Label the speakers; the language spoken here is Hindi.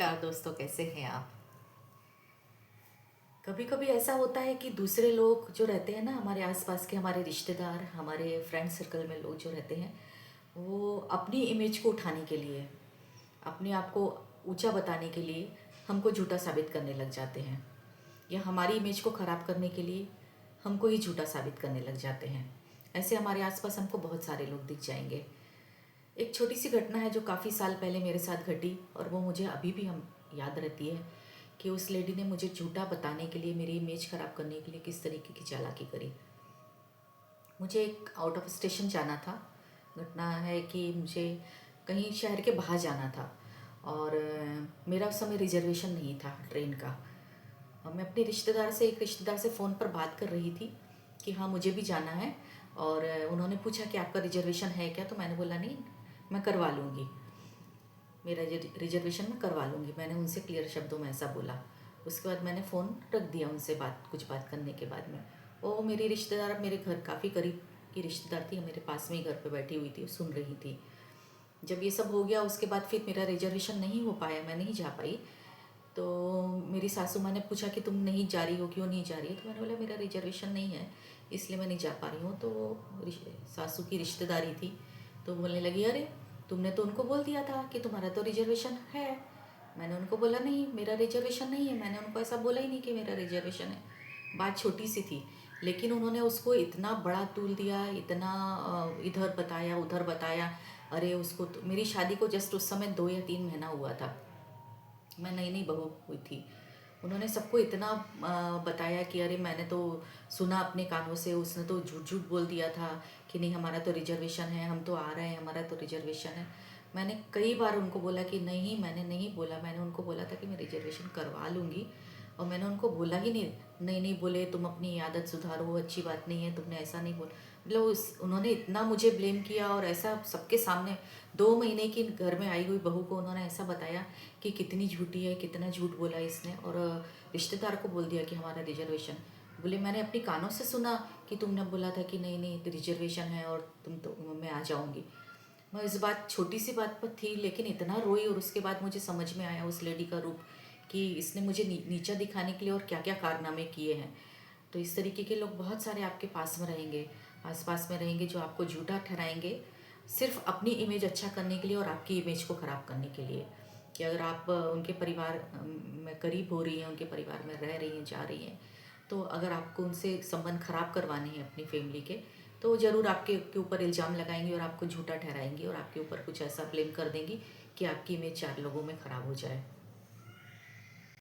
Speaker 1: नमस्कार दोस्तों, कैसे हैं आप। कभी कभी ऐसा होता है कि दूसरे लोग जो रहते हैं ना, हमारे आसपास के हमारे रिश्तेदार, हमारे फ्रेंड सर्कल में लोग जो रहते हैं, वो अपनी इमेज को उठाने के लिए, अपने आप को ऊंचा बताने के लिए हमको झूठा साबित करने लग जाते हैं, या हमारी इमेज को ख़राब करने के लिए हमको ही झूठा साबित करने लग जाते हैं। ऐसे हमारे आसपास हमको बहुत सारे लोग दिख जाएंगे। एक छोटी सी घटना है जो काफ़ी साल पहले मेरे साथ घटी, और वो मुझे अभी भी हम याद रहती है कि उस लेडी ने मुझे झूठा बताने के लिए, मेरी इमेज ख़राब करने के लिए किस तरीके की चालाकी करी। मुझे एक आउट ऑफ स्टेशन जाना था। घटना है कि मुझे कहीं शहर के बाहर जाना था, और मेरा उस समय रिजर्वेशन नहीं था ट्रेन का। और मैं अपने एक रिश्तेदार से फ़ोन पर बात कर रही थी कि हाँ, मुझे भी जाना है। और उन्होंने पूछा कि आपका रिजर्वेशन है क्या, तो मैंने बोला नहीं, मैं करवा लूँगी, मेरा रिजर्वेशन मैं करवा लूँगी। मैंने उनसे क्लियर शब्दों में ऐसा बोला। उसके बाद मैंने फ़ोन रख दिया उनसे, कुछ बात करने के बाद में। वो मेरी रिश्तेदार, मेरे घर काफ़ी करीब की रिश्तेदार थी, मेरे पास में ही घर पे बैठी हुई थी, सुन रही थी। जब ये सब हो गया उसके बाद फिर मेरा रिजर्वेशन नहीं हो पाया, मैं नहीं जा पाई। तो मेरी सासू माँ ने पूछा कि तुम नहीं जा रही हो, क्यों नहीं जा रही हो। तो मैंने बोला मेरा रिजर्वेशन नहीं है, इसलिए मैं नहीं जा पा रही हूँ। तो वो सासू की रिश्तेदारी थी, तो बोलने लगी, अरे तुमने तो उनको बोल दिया था कि तुम्हारा तो रिजर्वेशन है। मैंने उनको बोला नहीं, मेरा रिजर्वेशन नहीं है। मैंने उनको ऐसा बोला ही नहीं कि मेरा रिजर्वेशन है। बात छोटी सी थी, लेकिन उन्होंने उसको इतना बड़ा तूल दिया, इतना इधर बताया उधर बताया। अरे उसको तो, मेरी शादी को जस्ट उस समय 2 या 3 महीना हुआ था, मैं नई नई बहू हुई थी। उन्होंने सबको इतना बताया कि अरे मैंने तो सुना अपने कानों से, उसने तो झूठ झूठ बोल दिया था कि नहीं हमारा तो रिजर्वेशन है, हम तो आ रहे हैं, हमारा तो रिजर्वेशन है। मैंने कई बार उनको बोला कि नहीं, मैंने नहीं बोला। मैंने उनको बोला था कि मैं रिजर्वेशन करवा लूँगी, और मैंने उनको बोला ही नहीं। नहीं नहीं बोले, तुम अपनी आदत सुधारो, अच्छी बात नहीं है, तुमने ऐसा नहीं बोल, मतलब उस उन्होंने इतना मुझे ब्लेम किया, और ऐसा सबके सामने 2 महीने की घर में आई हुई बहू को उन्होंने ऐसा बताया कि कितनी झूठी है, कितना झूठ बोला इसने। और रिश्तेदार को बोल दिया कि हमारा रिजर्वेशन। बोले मैंने अपनी कानों से सुना कि तुमने बोला था कि नहीं नहीं रिजर्वेशन है, और तुम तो, मैं आ जाऊँगी। मैं इस बात, छोटी सी बात पर थी, लेकिन इतना रोई। और उसके बाद मुझे समझ में आया उस लेडी का रूप, कि इसने मुझे नीचा दिखाने के लिए और क्या क्या कारनामे किए हैं। तो इस तरीके के लोग बहुत सारे आपके पास में रहेंगे, आसपास में रहेंगे, जो आपको झूठा ठहराएंगे सिर्फ अपनी इमेज अच्छा करने के लिए और आपकी इमेज को ख़राब करने के लिए। कि अगर आप उनके परिवार में करीब हो रही हैं, उनके परिवार में रह रही हैं, जा रही हैं, तो अगर आपको उनसे संबंध खराब करवाने हैं अपनी फैमिली के, तो ज़रूर आपके ऊपर इल्ज़ाम लगाएंगी और आपको झूठा ठहराएंगी, और आपके ऊपर कुछ ऐसा ब्लेम कर देंगी कि आपकी इमेज 4 लोगों में ख़राब हो जाए।